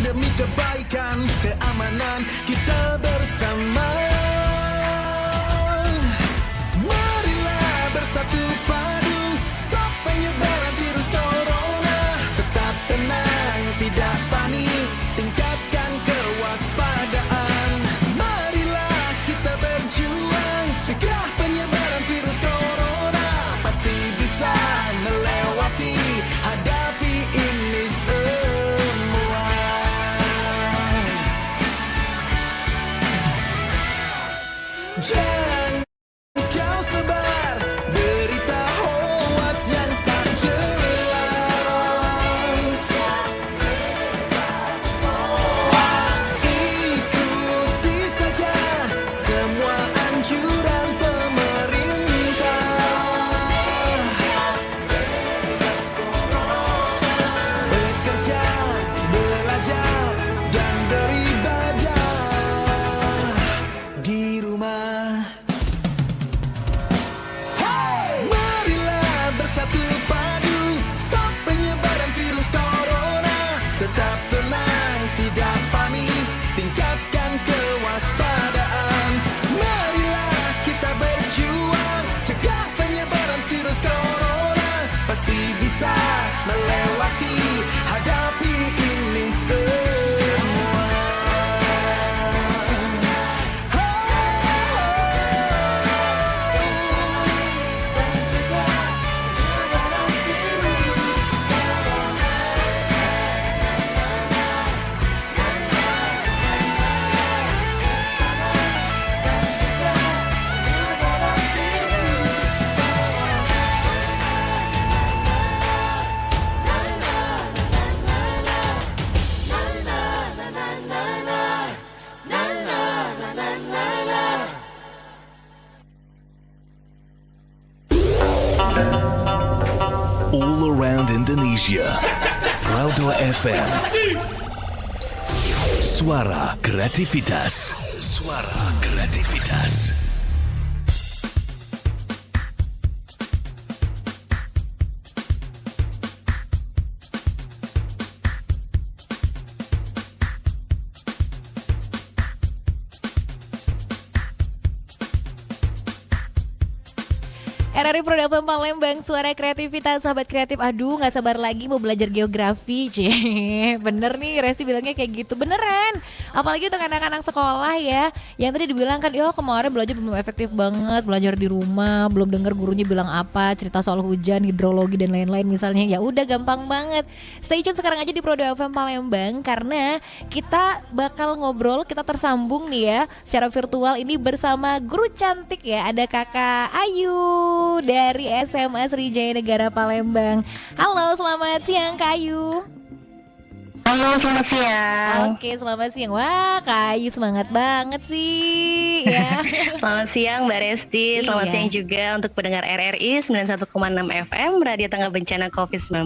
demi kebaikan, keamanan kita bersama. Marilah bersatu padu, stop penyebaran virus corona. Tetap tenang, tidak panik, tingkatkan kewaspadaan. Marilah kita berjuang, cegah penyebaran virus corona. Pasti bisa melewati, hadapi ini semua. Jangan kau sebar berita hoax yang tak jelas. Ikuti saja semua anjuran pemerintah. Bekerja, belajar, dan beribadah di rumah. Marilah bersatu padu, stop penyebaran virus corona. Tetap tenang, tidak panik, tingkatkan kewaspadaan. Marilah kita berjuang, cegah penyebaran virus corona. Pasti bisa melewati, hadapi ini semua. All around Indonesia, Proudho FM. Suara kreativitas. Suara kreativitas. RRI Proudho FM Palembang, suara kreativitas, sahabat kreatif. Aduh, nggak sabar lagi mau belajar geografi, cie. Bener nih, Resti bilangnya kayak gitu, beneran. Apalagi untuk anak-anak sekolah ya, yang tadi dibilang kan, yo kemarin belajar belum efektif banget, belajar di rumah, belum dengar gurunya bilang apa, cerita soal hujan, hidrologi dan lain-lain misalnya. Ya udah, gampang banget. Stay tune sekarang aja di Proudho FM Palembang, karena kita bakal ngobrol, kita tersambung nih ya, secara virtual ini bersama guru cantik ya. Ada Kakak Ayu dari SMA Sriwijaya Negara Palembang. Halo, selamat siang Kak Ayu. Halo, selamat siang. Oke, selamat siang. Wah, Kak Ayu semangat banget sih ya. Selamat siang Mbak Resti. Selamat Iya. siang juga untuk pendengar RRI 91,6 FM Radio Tangga Bencana COVID-19.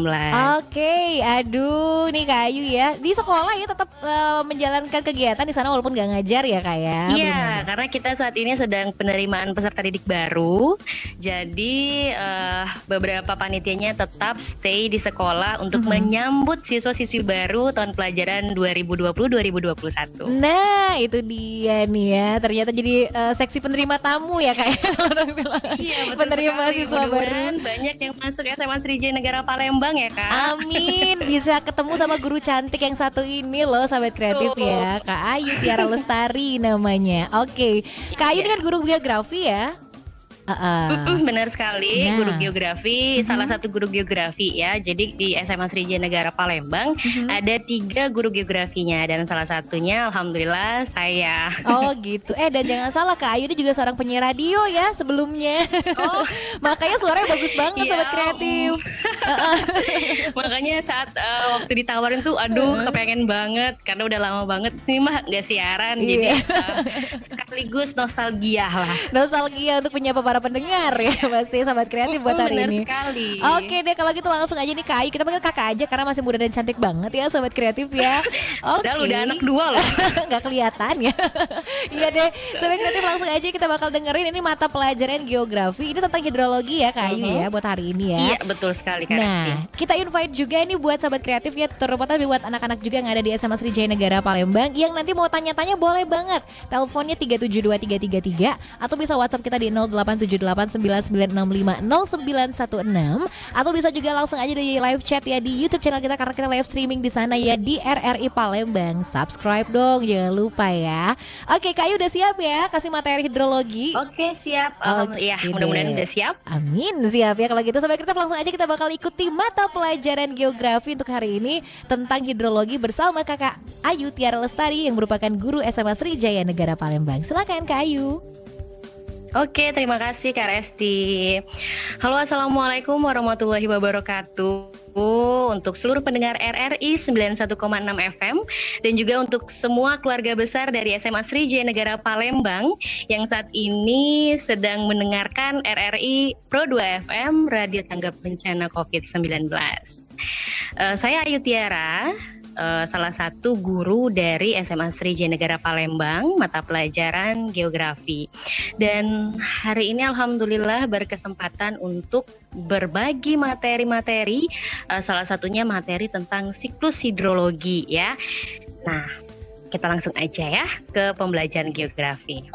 Oke, aduh nih Kak Ayu ya. Di sekolah ya tetap menjalankan kegiatan di sana walaupun gak ngajar ya Kak ya. Belum Iya, ngajar. karena kita saat ini sedang penerimaan peserta didik baru. Jadi beberapa panitianya tetap stay di sekolah untuk menyambut siswa-siswi baru tahun pelajaran 2020-2021. Nah, itu dia nih ya. Ternyata jadi seksi penerima tamu ya Kak ya. Orang bilang. Iya, betul Penerima sekali. siswa baru. Mudah-mudahan banyak yang masuk SMA Sriwijaya Negara Palembang ya Kak. Amin, bisa ketemu sama guru cantik yang satu ini loh, sahabat kreatif Betul. ya. Kak Ayu Tiara Lestari namanya. Oke, Kak Ayu ini kan guru geografi ya. Benar sekali, Nah. guru geografi, salah satu guru geografi ya. Jadi di SMA Sriwijaya Negara Palembang ada 3 guru geografinya dan salah satunya alhamdulillah saya. Oh gitu. Dan jangan salah Kak Ayu ini juga seorang penyiar radio ya sebelumnya. Oh. Makanya suaranya bagus banget Iya, sobat kreatif. Makanya saat waktu ditawarin tuh aduh kepengen banget karena udah lama banget nih mah nggak siaran. Iya. Jadi sekaligus nostalgia lah. Nostalgia untuk menyapa para pendengar ya pasti Sobat Kreatif buat hari Benar ini. sekali. Oke deh kalau gitu langsung aja nih Kak Ayu. Kita panggil kakak aja karena masih muda dan cantik banget ya Sobat Kreatif ya. Oke. Padahal udah anak 2 loh. Nggak kelihatan ya. Iya deh Sobat Kreatif langsung aja kita bakal dengerin ini mata pelajaran geografi. Ini tentang hidrologi ya Kak Ayu ya buat hari ini ya. Iya betul sekali Kak Resti. Nah, kita invite juga nih buat Sobat Kreatif ya, terutama buat anak-anak juga yang ada di SMA Sriwijaya Negara Palembang yang nanti mau tanya-tanya boleh banget. Teleponnya 372333 atau bisa WhatsApp kita di 087899650916 atau bisa juga langsung aja di live chat ya di YouTube channel kita karena kita live streaming di sana ya di RRI Palembang. Subscribe dong, jangan lupa ya. Oke, Kak Ayu udah siap ya kasih materi hidrologi? Oke siap. Ya Oke mudah-mudahan deh. udah siap. Amin, siap ya. Kalau gitu Sobat Kreatif langsung aja kita bakal ikuti mata pelajaran geografi untuk hari ini tentang hidrologi bersama Kakak Ayu Tiara Lestari yang merupakan guru SMA Sriwijaya Negara Palembang. Silakan Kak Ayu. Oke, terima kasih Kak Resti. Halo, Assalamualaikum warahmatullahi wabarakatuh. Untuk seluruh pendengar RRI 91,6 FM dan juga untuk semua keluarga besar dari SMA Sriwijaya Negara Palembang yang saat ini sedang mendengarkan RRI Pro 2 FM Radio Tanggap Bencana COVID-19. Saya Ayu Tiara, salah satu guru dari SMA Sriwijaya Negara Palembang, mata pelajaran geografi. Dan hari ini alhamdulillah berkesempatan untuk berbagi materi-materi, salah satunya materi tentang siklus hidrologi ya. Nah, kita langsung aja ya ke pembelajaran geografi.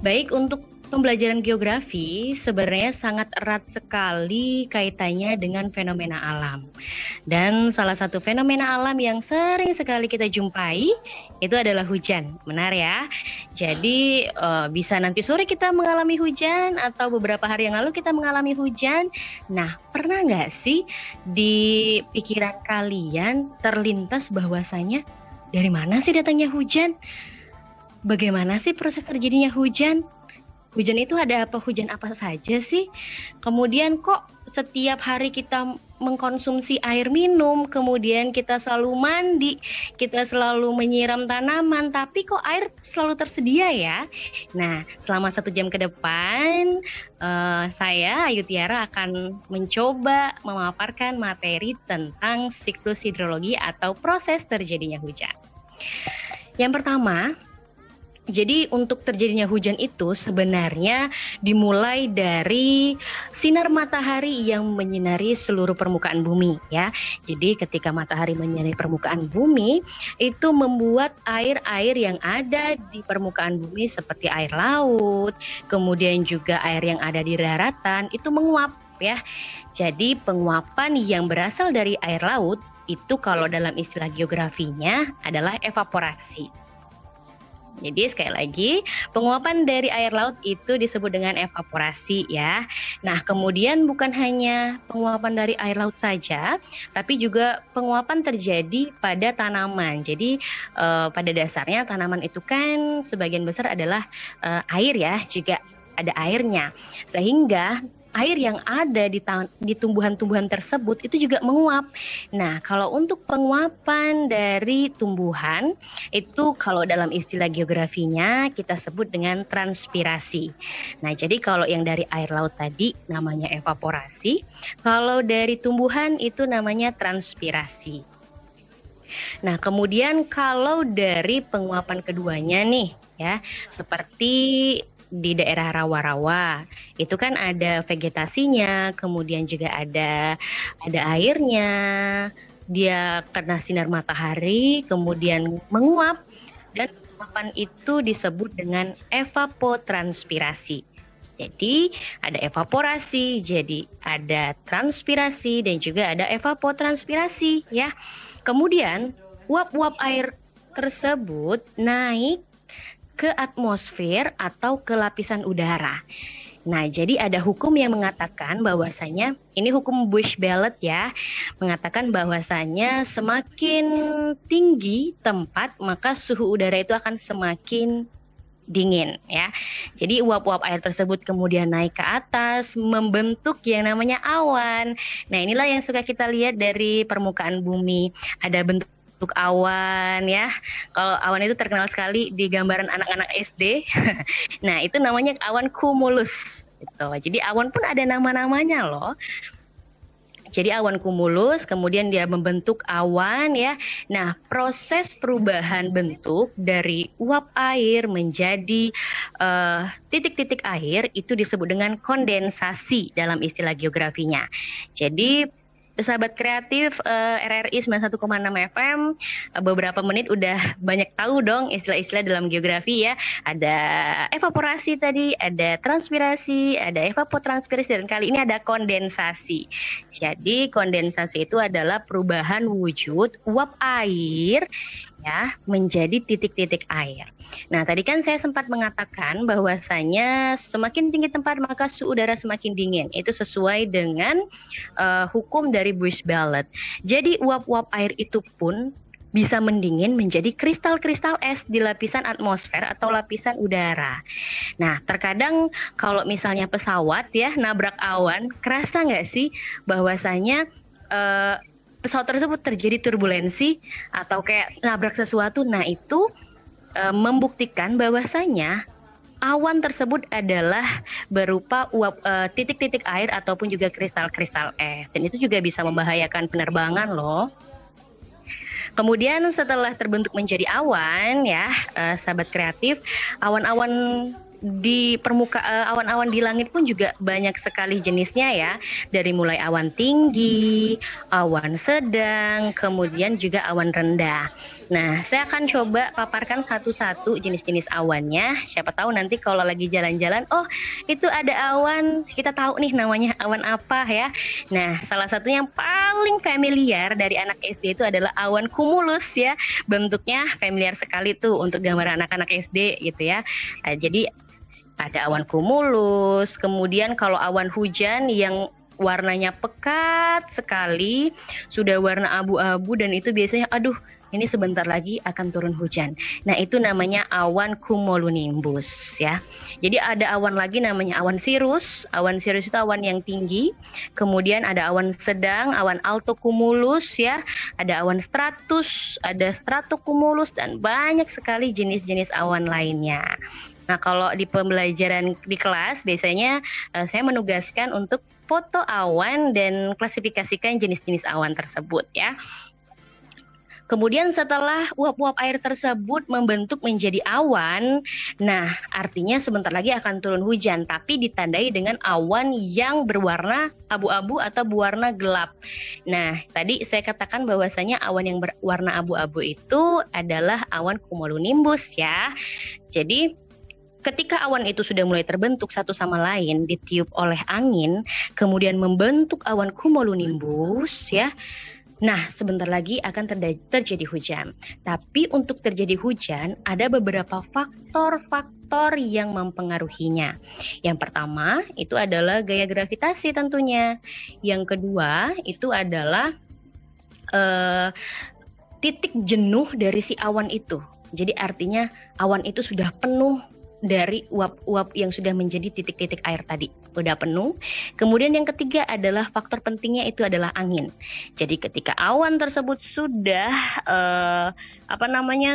Baik, untuk pembelajaran geografi sebenarnya sangat erat sekali kaitannya dengan fenomena alam. Dan salah satu fenomena alam yang sering sekali kita jumpai itu adalah hujan. Benar ya? Jadi bisa nanti sore kita mengalami hujan atau beberapa hari yang lalu kita mengalami hujan. Nah, pernah nggak sih di pikiran kalian terlintas bahwasanya dari mana sih datangnya hujan? Bagaimana sih proses terjadinya hujan? Hujan itu ada apa? Hujan apa saja sih? Kemudian kok setiap hari kita mengkonsumsi air minum, kemudian kita selalu mandi, kita selalu menyiram tanaman, tapi kok air selalu tersedia ya? Nah, selama 1 jam ke depan, saya Ayu Tiara akan mencoba memaparkan materi tentang siklus hidrologi atau proses terjadinya hujan. Yang pertama, jadi untuk terjadinya hujan itu sebenarnya dimulai dari sinar matahari yang menyinari seluruh permukaan bumi ya. Jadi ketika matahari menyinari permukaan bumi itu membuat air-air yang ada di permukaan bumi seperti air laut, kemudian juga air yang ada di daratan itu menguap ya. Jadi penguapan yang berasal dari air laut itu kalau dalam istilah geografinya adalah evaporasi. Jadi sekali lagi, penguapan dari air laut itu disebut dengan evaporasi ya. Nah, kemudian bukan hanya penguapan dari air laut saja, tapi juga penguapan terjadi pada tanaman. Jadi pada dasarnya tanaman itu kan sebagian besar adalah air ya, juga ada airnya. Sehingga air yang ada di tumbuhan-tumbuhan tersebut itu juga menguap. Nah, kalau untuk penguapan dari tumbuhan itu kalau dalam istilah geografinya kita sebut dengan transpirasi. Nah, jadi kalau yang dari air laut tadi namanya evaporasi, kalau dari tumbuhan itu namanya transpirasi. Nah, kemudian kalau dari penguapan keduanya nih ya, seperti di daerah rawa-rawa itu kan ada vegetasinya, kemudian juga ada airnya, dia kena sinar matahari kemudian menguap dan penguapan itu disebut dengan evapotranspirasi. Jadi ada evaporasi, jadi ada transpirasi dan juga ada evapotranspirasi ya. Kemudian uap-uap air tersebut naik ke atmosfer atau ke lapisan udara. Nah, jadi ada hukum yang mengatakan bahwasanya ini hukum Bush-Ballot ya, mengatakan bahwasanya semakin tinggi tempat maka suhu udara itu akan semakin dingin ya. Jadi uap-uap air tersebut kemudian naik ke atas membentuk yang namanya awan. Nah, inilah yang suka kita lihat dari permukaan bumi. Ada bentuk bentuk awan ya. Kalau awan itu terkenal sekali di gambaran anak-anak SD. Nah, itu namanya awan cumulus. Gitu. Jadi awan pun ada nama-namanya loh. Jadi awan cumulus, kemudian dia membentuk awan ya. Nah, proses perubahan bentuk dari uap air menjadi titik-titik air itu disebut dengan kondensasi dalam istilah geografinya. Jadi sahabat kreatif RRI 91,6 FM beberapa menit udah banyak tahu dong istilah-istilah dalam geografi ya. Ada evaporasi tadi, ada transpirasi, ada evapotranspirasi, dan kali ini ada kondensasi. Jadi kondensasi itu adalah perubahan wujud uap air ya menjadi titik-titik air. Nah, tadi kan saya sempat mengatakan bahwasanya semakin tinggi tempat maka suhu udara semakin dingin. Itu sesuai dengan hukum dari Bush-Ballot. Jadi uap-uap air itu pun bisa mendingin menjadi kristal-kristal es di lapisan atmosfer atau lapisan udara. Nah, terkadang kalau misalnya pesawat ya nabrak awan, kerasa nggak sih bahwasanya pesawat tersebut terjadi turbulensi atau kayak nabrak sesuatu? Nah, itu membuktikan bahwasanya awan tersebut adalah berupa uap titik-titik air ataupun juga kristal-kristal es, dan itu juga bisa membahayakan penerbangan loh. Kemudian setelah terbentuk menjadi awan ya, sahabat kreatif, awan-awan di awan-awan di langit pun juga banyak sekali jenisnya ya, dari mulai awan tinggi, awan sedang, kemudian juga awan rendah. Nah, saya akan coba paparkan satu-satu jenis-jenis awannya. Siapa tahu nanti kalau lagi jalan-jalan, oh itu ada awan, kita tahu nih namanya awan apa ya. Nah, salah satu yang paling familiar dari anak SD itu adalah awan cumulus ya. Bentuknya familiar sekali tuh untuk gambar anak-anak SD gitu ya. Jadi ada awan cumulus, kemudian kalau awan hujan yang warnanya pekat sekali, sudah warna abu-abu, dan itu biasanya aduh ini sebentar lagi akan turun hujan. Nah, itu namanya awan cumulonimbus ya. Jadi ada awan lagi namanya awan cirrus. Awan cirrus itu awan yang tinggi. Kemudian ada awan sedang, awan altocumulus ya. Ada awan stratus, ada stratocumulus, dan banyak sekali jenis-jenis awan lainnya. Nah, kalau di pembelajaran di kelas biasanya saya menugaskan untuk foto awan dan klasifikasikan jenis-jenis awan tersebut ya. Kemudian setelah uap-uap air tersebut membentuk menjadi awan, nah artinya sebentar lagi akan turun hujan, tapi ditandai dengan awan yang berwarna abu-abu atau berwarna gelap. Nah, tadi saya katakan bahwasanya awan yang berwarna abu-abu itu adalah awan cumulonimbus ya. Jadi ketika awan itu sudah mulai terbentuk satu sama lain, ditiup oleh angin, kemudian membentuk awan cumulonimbus ya. Nah, sebentar lagi akan terjadi hujan. Tapi untuk terjadi hujan, ada beberapa faktor-faktor yang mempengaruhinya. Yang pertama, itu adalah gaya gravitasi tentunya. Yang kedua, itu adalah titik jenuh dari si awan itu. Jadi artinya awan itu sudah penuh dari uap-uap yang sudah menjadi titik-titik air tadi, udah penuh. Kemudian yang ketiga adalah faktor pentingnya itu adalah angin. Jadi ketika awan tersebut sudah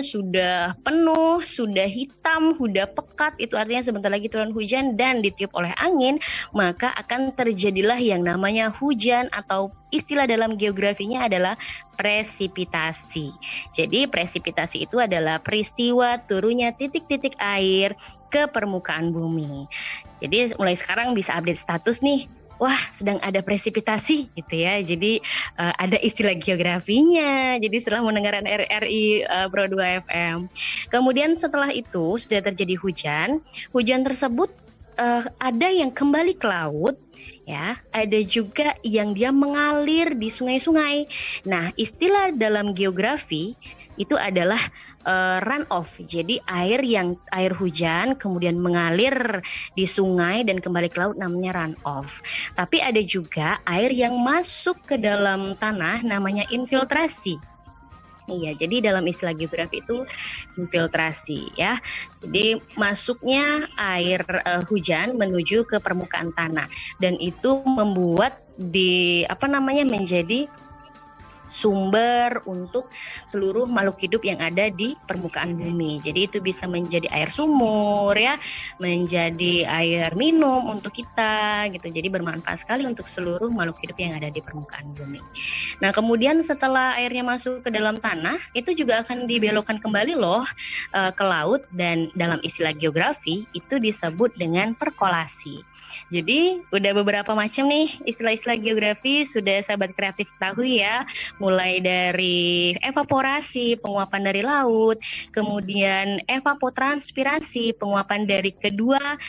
sudah penuh, sudah hitam, sudah pekat, itu artinya sebentar lagi turun hujan dan ditiup oleh angin, maka akan terjadilah yang namanya hujan, atau istilah dalam geografinya adalah presipitasi. Jadi presipitasi itu adalah peristiwa turunnya titik-titik air ke permukaan bumi. Jadi mulai sekarang bisa update status nih. Wah, sedang ada presipitasi gitu ya. Jadi ada istilah geografinya. Jadi setelah mendengarkan RRI Pro 2 FM. Kemudian setelah itu sudah terjadi hujan. Hujan tersebut ada yang kembali ke laut, ya, ada juga yang dia mengalir di sungai-sungai. Nah, istilah dalam geografi itu adalah runoff. Jadi air hujan kemudian mengalir di sungai dan kembali ke laut namanya runoff. Tapi ada juga air yang masuk ke dalam tanah namanya infiltrasi. Iya, jadi dalam istilah geografi itu infiltrasi ya. Jadi masuknya air hujan menuju ke permukaan tanah, dan itu membuat menjadi sumber untuk seluruh makhluk hidup yang ada di permukaan bumi. Jadi itu bisa menjadi air sumur ya, menjadi air minum untuk kita gitu. Jadi bermanfaat sekali untuk seluruh makhluk hidup yang ada di permukaan bumi. Nah, kemudian setelah airnya masuk ke dalam tanah, itu juga akan dibelokkan kembali loh ke laut, dan dalam istilah geografi itu disebut dengan perkolasi. Jadi udah beberapa macam nih istilah-istilah geografi sudah sahabat kreatif tahu ya, mulai dari evaporasi, penguapan dari laut, kemudian evapotranspirasi, penguapan dari kedua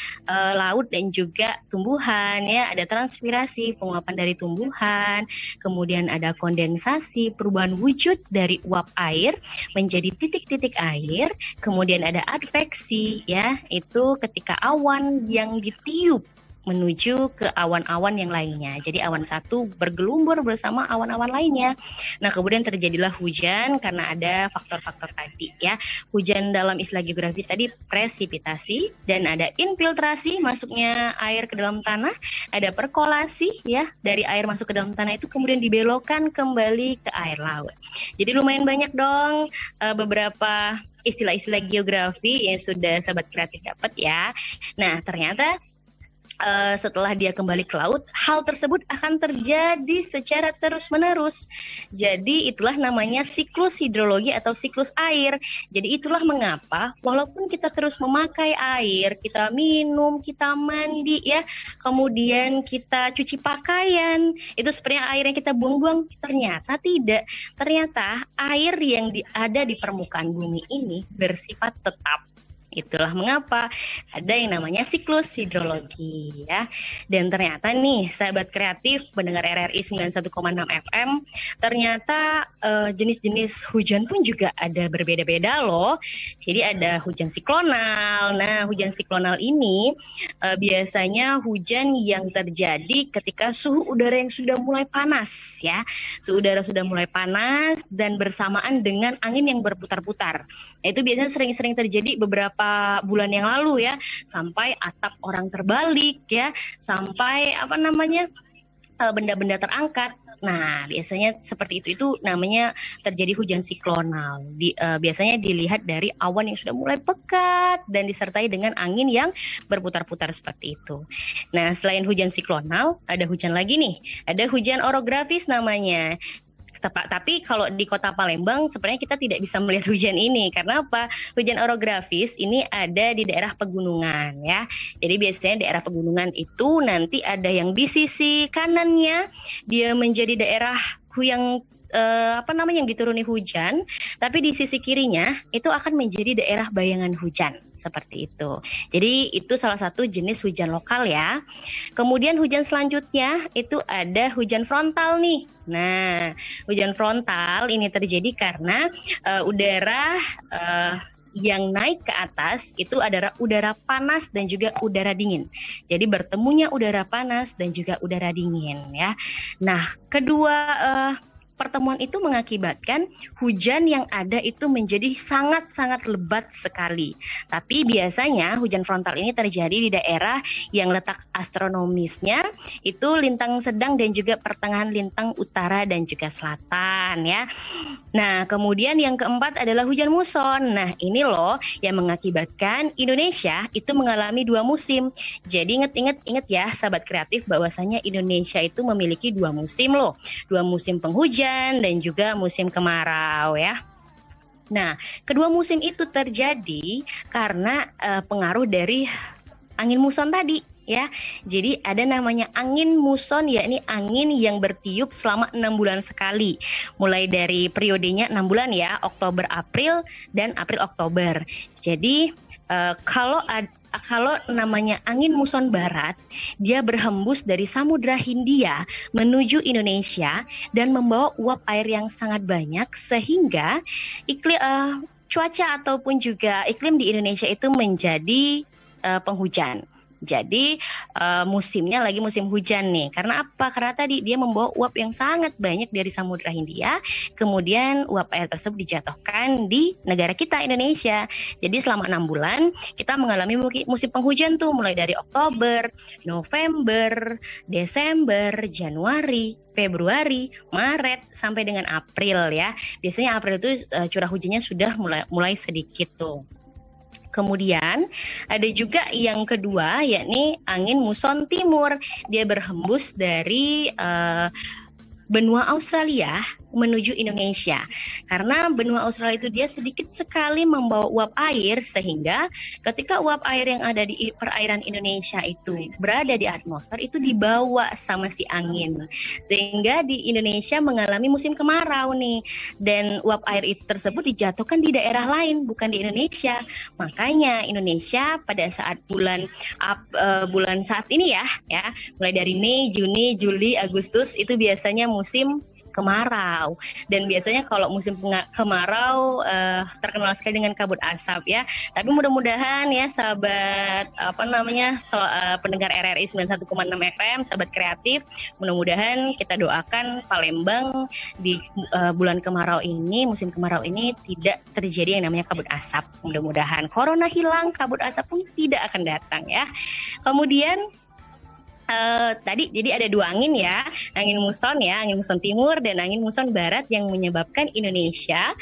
laut dan juga tumbuhan ya, ada transpirasi, penguapan dari tumbuhan, kemudian ada kondensasi, perubahan wujud dari uap air menjadi titik-titik air, kemudian ada adveksi ya, itu ketika awan yang ditiup menuju ke awan-awan yang lainnya. Jadi awan satu bergelumbur bersama awan-awan lainnya. Nah, kemudian terjadilah hujan karena ada faktor-faktor tadi ya. Hujan dalam istilah geografi tadi presipitasi, dan ada infiltrasi, masuknya air ke dalam tanah, ada perkolasi ya, dari air masuk ke dalam tanah itu kemudian dibelokkan kembali ke air laut. Jadi lumayan banyak dong beberapa istilah-istilah geografi yang sudah sahabat kreatif dapat ya. Nah, ternyata setelah dia kembali ke laut, hal tersebut akan terjadi secara terus-menerus. Jadi itulah namanya siklus hidrologi atau siklus air. Jadi itulah mengapa walaupun kita terus memakai air, kita minum, kita mandi ya, kemudian kita cuci pakaian, itu sepertinya air yang kita buang-buang, ternyata tidak. Ternyata air yang ada di permukaan bumi ini bersifat tetap. Itulah mengapa ada yang namanya siklus hidrologi ya. Dan ternyata nih sahabat kreatif pendengar RRI 91,6 FM, ternyata jenis-jenis hujan pun juga ada berbeda-beda loh. Jadi ada hujan siklonal. Nah, hujan siklonal ini biasanya hujan yang terjadi ketika suhu udara yang sudah mulai panas ya. Suhu udara sudah mulai panas dan bersamaan dengan angin yang berputar-putar. Nah, itu biasanya sering-sering terjadi beberapa bulan yang lalu ya, sampai atap orang terbalik ya, sampai benda-benda terangkat. Nah, biasanya seperti itu namanya terjadi hujan siklonal. Biasanya dilihat dari awan yang sudah mulai pekat dan disertai dengan angin yang berputar-putar seperti itu. Nah, selain hujan siklonal, ada hujan lagi nih. Ada hujan orografis namanya. Tapi kalau di kota Palembang sebenarnya kita tidak bisa melihat hujan ini. Karena apa? Hujan orografis ini ada di daerah pegunungan ya. Jadi biasanya daerah pegunungan itu nanti ada yang di sisi kanannya dia menjadi daerah yang yang dituruni hujan, tapi di sisi kirinya itu akan menjadi daerah bayangan hujan. Seperti itu. Jadi itu salah satu jenis hujan lokal ya. Kemudian hujan selanjutnya itu ada hujan frontal nih. Nah, hujan frontal ini terjadi karena udara yang naik ke atas itu adalah udara panas dan juga udara dingin. Jadi bertemunya udara panas dan juga udara dingin ya. Nah, kedua pertemuan itu mengakibatkan hujan yang ada itu menjadi sangat-sangat lebat sekali. Tapi biasanya hujan frontal ini terjadi di daerah yang letak astronomisnya itu lintang sedang dan juga pertengahan lintang utara dan juga selatan ya. Nah, kemudian yang keempat adalah hujan muson. Nah, ini loh yang mengakibatkan Indonesia itu mengalami 2 musim. Jadi ingat ya sahabat kreatif, bahwasanya Indonesia itu memiliki 2 musim loh. 2 musim penghujan dan juga musim kemarau ya. Nah, kedua musim itu terjadi karena pengaruh dari angin muson tadi ya. Jadi ada namanya angin muson, yakni angin yang bertiup selama 6 bulan sekali. Mulai dari periodenya 6 bulan ya, Oktober April dan April Oktober. Jadi kalau namanya angin muson barat, dia berhembus dari Samudra Hindia menuju Indonesia dan membawa uap air yang sangat banyak sehingga cuaca ataupun juga iklim di Indonesia itu menjadi penghujan. Jadi musimnya lagi musim hujan nih. Karena apa? Karena tadi dia membawa uap yang sangat banyak dari Samudra Hindia. Kemudian uap air tersebut dijatuhkan di negara kita Indonesia. Jadi selama 6 bulan kita mengalami musim penghujan tuh, mulai dari Oktober, November, Desember, Januari, Februari, Maret sampai dengan April ya. Biasanya April itu curah hujannya sudah mulai sedikit tuh. Kemudian ada juga yang kedua, yakni angin muson timur. Dia berhembus dari benua Australia menuju Indonesia. Karena benua Australia itu dia sedikit sekali membawa uap air, sehingga ketika uap air yang ada di perairan Indonesia itu berada di atmosfer, itu dibawa sama si angin. Sehingga di Indonesia mengalami musim kemarau nih. Dan uap air itu tersebut dijatuhkan di daerah lain, bukan di Indonesia. Makanya Indonesia pada saat bulan saat ini ya, mulai dari Mei, Juni, Juli, Agustus itu biasanya musim kemarau. Dan biasanya kalau musim kemarau terkenal sekali dengan kabut asap ya. Tapi mudah-mudahan ya sahabat pendengar RRI 91,6 FM, sahabat kreatif, mudah-mudahan kita doakan Palembang di bulan kemarau ini, musim kemarau ini tidak terjadi yang namanya kabut asap. Mudah-mudahan corona hilang, kabut asap pun tidak akan datang ya. Kemudian tadi jadi ada 2 angin ya, angin muson timur dan angin muson barat yang menyebabkan Indonesia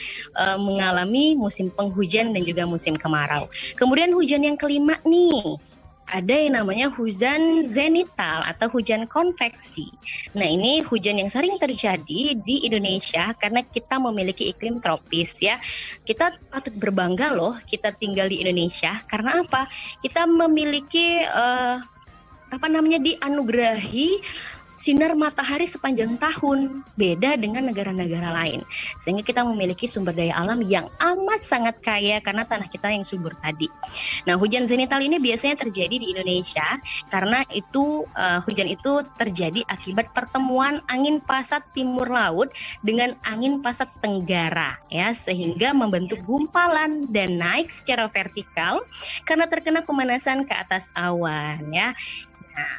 mengalami musim penghujan dan juga musim kemarau. Kemudian hujan yang kelima nih, ada yang namanya hujan zenital atau hujan konveksi. Nah, ini hujan yang sering terjadi di Indonesia karena kita memiliki iklim tropis ya. Kita patut berbangga loh kita tinggal di Indonesia. Karena apa? Kita memiliki dianugerahi sinar matahari sepanjang tahun, beda dengan negara-negara lain. Sehingga kita memiliki sumber daya alam yang amat sangat kaya karena tanah kita yang subur tadi. Nah, hujan zenital ini biasanya terjadi di Indonesia karena itu hujan itu terjadi akibat pertemuan angin pasat timur laut dengan angin pasat tenggara ya, sehingga membentuk gumpalan dan naik secara vertikal karena terkena pemanasan ke atas awan ya. Nah,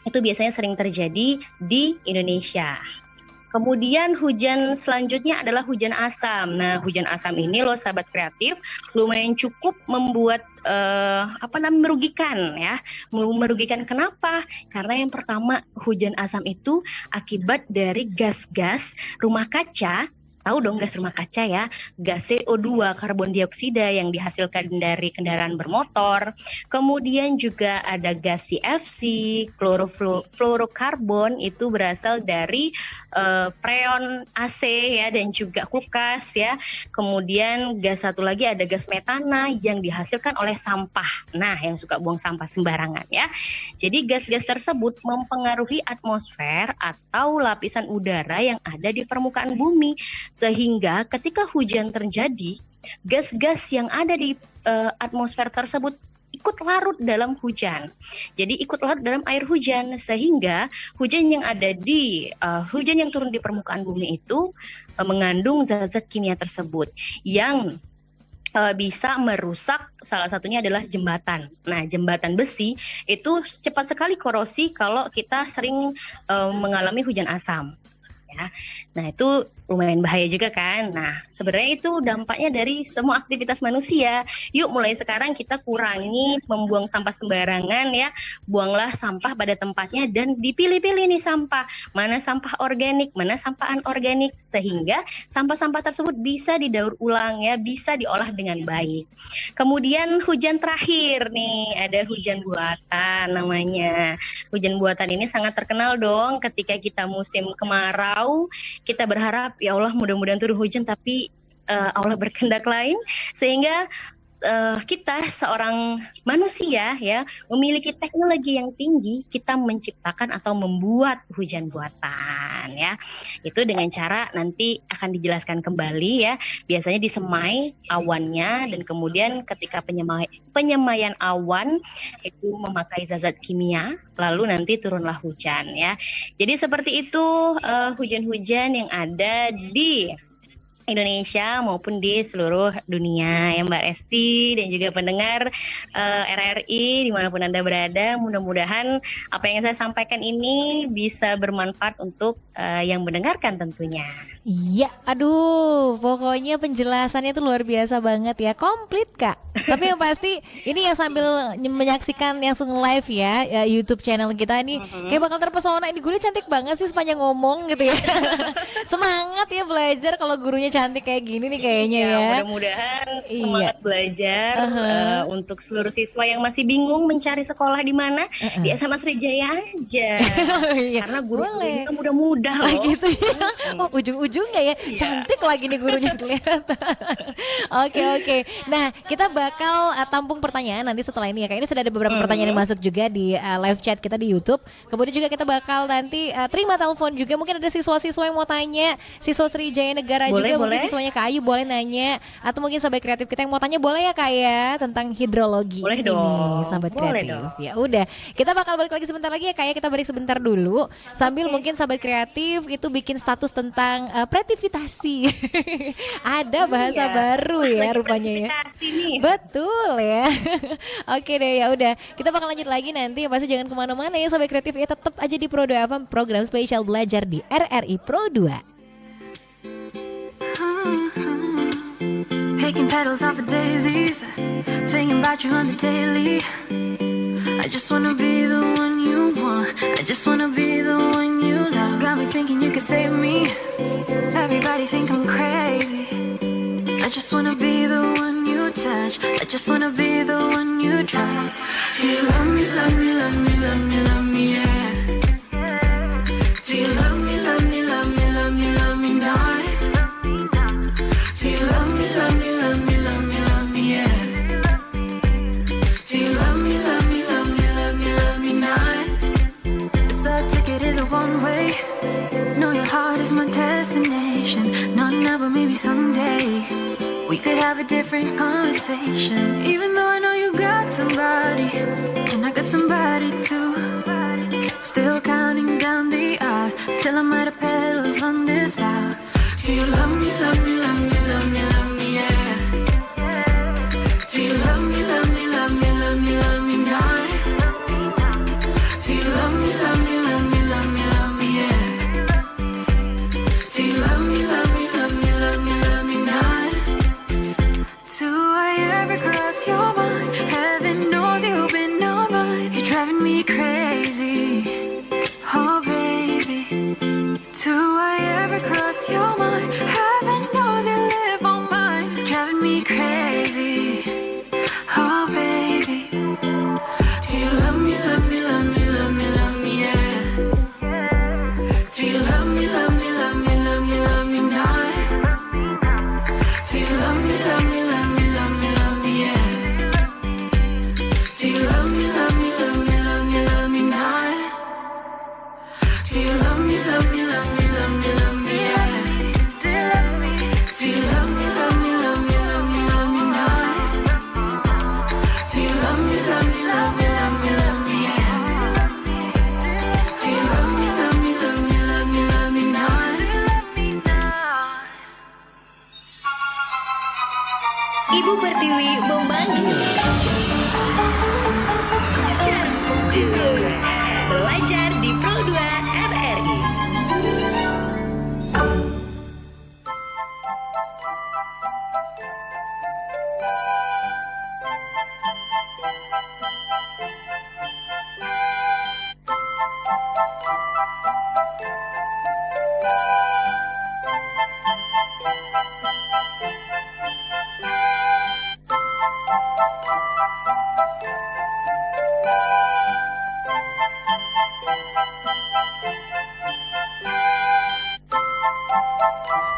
itu biasanya sering terjadi di Indonesia. Kemudian hujan selanjutnya adalah hujan asam. Nah, hujan asam ini loh sahabat kreatif lumayan cukup membuat merugikan ya. Merugikan kenapa? Karena yang pertama, hujan asam itu akibat dari gas-gas rumah kaca. Tahu dong gas rumah kaca ya, gas CO2, karbon dioksida yang dihasilkan dari kendaraan bermotor. Kemudian juga ada gas CFC, klorofluorokarbon itu berasal dari freon AC ya dan juga kulkas ya. Kemudian gas satu lagi ada gas metana yang dihasilkan oleh sampah. Nah, yang suka buang sampah sembarangan ya. Jadi gas-gas tersebut mempengaruhi atmosfer atau lapisan udara yang ada di permukaan bumi. Sehingga ketika hujan terjadi, gas-gas yang ada di atmosfer tersebut ikut larut dalam hujan. Jadi ikut larut dalam air hujan, sehingga hujan yang turun di permukaan bumi itu mengandung zat-zat kimia tersebut yang bisa merusak, salah satunya adalah jembatan. Nah, jembatan besi itu cepat sekali korosi kalau kita sering mengalami hujan asam. Ya. Nah, itu lumayan bahaya juga kan. Nah, sebenarnya itu dampaknya dari semua aktivitas manusia. Yuk mulai sekarang kita kurangi membuang sampah sembarangan ya. Buanglah sampah pada tempatnya dan dipilih-pilih nih sampah. Mana sampah organik, mana sampah anorganik, sehingga sampah-sampah tersebut bisa didaur ulang ya, bisa diolah dengan baik. Kemudian hujan terakhir nih, ada hujan buatan namanya. Hujan buatan ini sangat terkenal dong ketika kita musim kemarau. Kita berharap ya Allah mudah-mudahan turun hujan, tapi Allah berkehendak lain sehingga kita seorang manusia ya memiliki teknologi yang tinggi, kita menciptakan atau membuat hujan buatan ya. Itu dengan cara nanti akan dijelaskan kembali ya. Biasanya disemai awannya dan kemudian ketika penyemaian awan itu memakai zat-zat kimia, lalu nanti turunlah hujan ya. Jadi seperti itu hujan-hujan yang ada di Indonesia maupun di seluruh dunia ya Mbak Resti dan juga pendengar RRI dimanapun Anda berada. Mudah-mudahan apa yang saya sampaikan ini bisa bermanfaat untuk yang mendengarkan tentunya. Iya, aduh, pokoknya penjelasannya tuh luar biasa banget ya, komplit Kak. Tapi yang pasti ini yang sambil menyaksikan langsung live ya YouTube channel kita nih, kayak bakal terpesona. Ini gurunya cantik banget sih sepanjang ngomong gitu ya. Semangat ya belajar kalau gurunya cantik kayak gini nih kayaknya ya. Mudah-mudahan semangat belajar untuk seluruh siswa yang masih bingung mencari sekolah di mana, di SMA Sriwijaya aja. Karena guru-gurunya muda-muda loh. Gitu ya. Oh, ujung-ujungnya ya cantik lagi nih gurunya kelihatan. Oke. Nah, kita bakal tampung pertanyaan nanti setelah ini ya. Kayaknya sudah ada beberapa pertanyaan yang masuk juga di live chat kita di YouTube. Kemudian juga kita bakal nanti terima telepon juga. Mungkin ada siswa-siswa yang mau tanya, siswa Sriwijaya Negara juga, mungkin siswanya Kak Ayu boleh nanya, atau mungkin sahabat kreatif kita yang mau tanya boleh ya Kak ya tentang hidrologi. Boleh ini dong. Sahabat Boleh kreatif. dong. Ya udah, kita bakal balik lagi sebentar lagi ya Kak ya. Kita break sebentar dulu sambil mungkin sahabat kreatif itu bikin status tentang kreativitasi. Ada bahasa baru ya rupanya ya. Nih. Betul ya. Oke deh, ya udah. Kita bakal lanjut lagi nanti. Pasti jangan kemana-mana ya sahabat kreatif ya. Tetap aja di Pro 2 FM, program spesial belajar di RRI Pro 2. Picking petals off of daisies, thinking about you on the daily. I just wanna be the one you want. I just wanna be the one you love. Got me thinking you could save me. Everybody think I'm crazy. I just wanna be the one you touch. I just wanna be the one you trust. Do you love me, love me, love me, love me, love me, yeah? Do you love me, love me, love me, love me, love me not? Do you love me, love me, love me, love me, love me, yeah? Do you love me, love me, love me, love me, love me not? This love ticket is a one-way. Know your heart is my destination. Not now, but maybe someday we could have a different conversation. Even though I know you got somebody, and I got somebody too. Still counting down the hours till I'm out of petals on this vow. Do you love me, love me, love me, love me, love me, yeah? Do you love me, love me, love me, love me, love me not? Do you love me, love me, love me, love me, love me, yeah? Do you love me, love me, love me, love me, love me not? Do I ever cross your mind? Heaven knows you've been on mine. You're driving me crazy, oh baby. Do I ever cross your mind? Heaven knows you live on mine. Driving me crazy, oh baby. Do you love me, love me, love me, love me, love me, yeah? Do you love me, love me, love me, love me, love me not? Do you love me, love me, love me, love me, love me, yeah? Do you love me, love me, love me, love me, love me not? Do you love me, love me, love me, love me, love me, yeah? Do you love me? Do you love me, love me, love me, love me, love me not? Do you love me, love me, love me, love me, love me, yeah? Do you love me, love me, love me, love me, love me not? Do you love me not? Ibu Pertiwi memanggil. Belajar di Pro 2 RRI.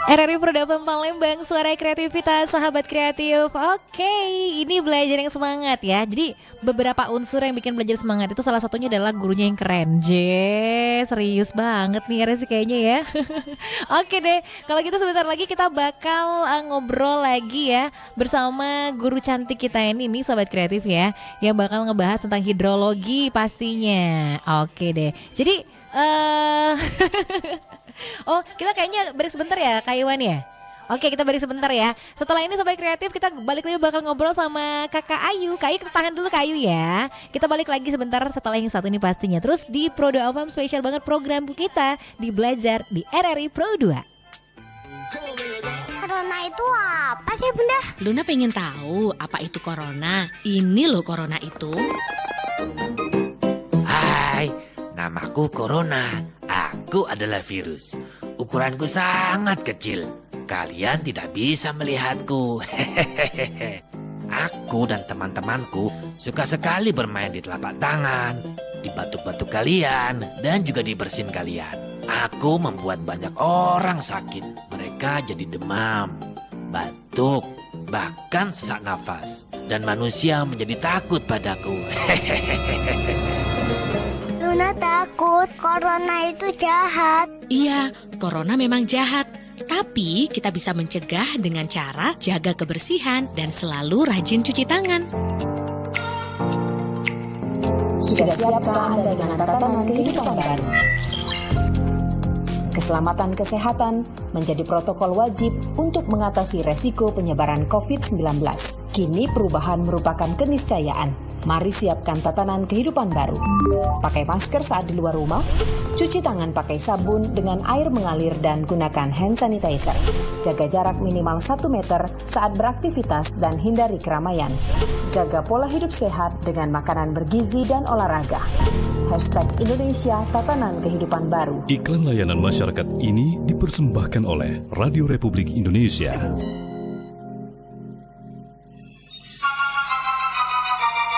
RRI Pro 2 FM Palembang, suara kreativitas sahabat kreatif. Oke, ini belajar yang semangat ya. Jadi beberapa unsur yang bikin belajar semangat itu salah satunya adalah gurunya yang keren. Serius banget nih RSI kayaknya ya. Oke deh, kalau gitu sebentar lagi kita bakal ngobrol lagi ya bersama guru cantik kita ini nih sahabat kreatif ya, yang bakal ngebahas tentang hidrologi pastinya. Oke deh. Jadi Oh, kita kayaknya break sebentar ya, Kak Iwan ya? Oke, kita balik sebentar ya. Setelah ini Sobat Kreatif, kita balik lagi bakal ngobrol sama Kakak Ayu. Kak Ayu, kita tahan dulu Kak Ayu ya. Kita balik lagi sebentar setelah yang satu ini pastinya. Terus di Pro 2 FM spesial banget program kita di Belajar di RRI Pro 2. Corona itu apa sih Bunda? Luna pengen tahu apa itu corona. Ini loh corona itu. Hai, namaku Corona. Aku adalah virus. Ukuranku sangat kecil. Kalian tidak bisa melihatku. Aku dan teman-temanku suka sekali bermain di telapak tangan, di batu-batu kalian, dan juga di bersin kalian. Aku membuat banyak orang sakit. Mereka jadi demam, batuk, bahkan sesak nafas. Dan manusia menjadi takut padaku. Luna takut, corona itu jahat. Iya, corona memang jahat. Tapi kita bisa mencegah dengan cara jaga kebersihan dan selalu rajin cuci tangan. Sudah siapkah Anda dengan tatanan kehidupan baru? Keselamatan kesehatan menjadi protokol wajib untuk mengatasi resiko penyebaran COVID-19. Kini perubahan merupakan keniscayaan. Mari siapkan tatanan kehidupan baru. Pakai masker saat di luar rumah, cuci tangan pakai sabun dengan air mengalir dan gunakan hand sanitizer. Jaga jarak minimal 1 meter saat beraktivitas dan hindari keramaian. Jaga pola hidup sehat dengan makanan bergizi dan olahraga. #Indonesia Tatanan Kehidupan Baru. Iklan layanan masyarakat ini dipersembahkan oleh Radio Republik Indonesia.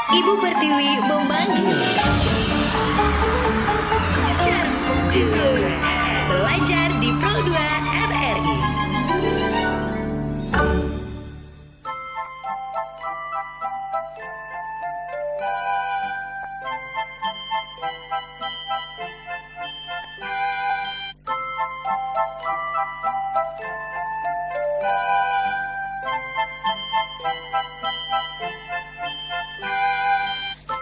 Ibu Pertiwi memanggil. Belajar di Pro 2 RRI.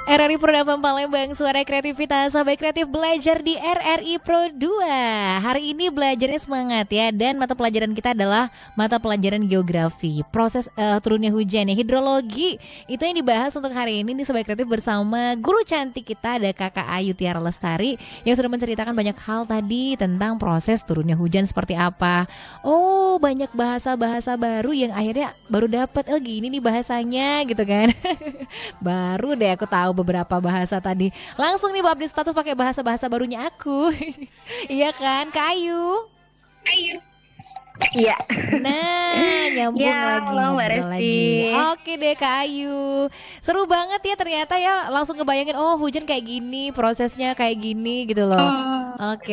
RRI Pro 2 FM Palembang, suara kreativitas, Sahabat Kreatif belajar di RRI Pro 2. Hari ini belajarnya semangat ya. Dan mata pelajaran kita adalah mata pelajaran geografi. Proses turunnya hujan ya, hidrologi. Itu yang dibahas untuk hari ini nih Sahabat Kreatif bersama guru cantik kita, ada Kakak Ayu Tiara Lestari, yang sudah menceritakan banyak hal tadi tentang proses turunnya hujan seperti apa. Oh, banyak bahasa-bahasa baru yang akhirnya baru dapat, oh gini nih bahasanya gitu kan. Baru deh aku tahu beberapa bahasa tadi. Langsung nih update status pakai bahasa-bahasa barunya aku. Iya kan, Kak Ayu? Iya. Nah, nyambung Ya, lagi, halo, Mbak ngobrol Resti. lagi. Oke deh Kak Ayu. Seru banget ya ternyata ya, langsung ngebayangin oh hujan kayak gini, prosesnya kayak gini gitu loh. Oke.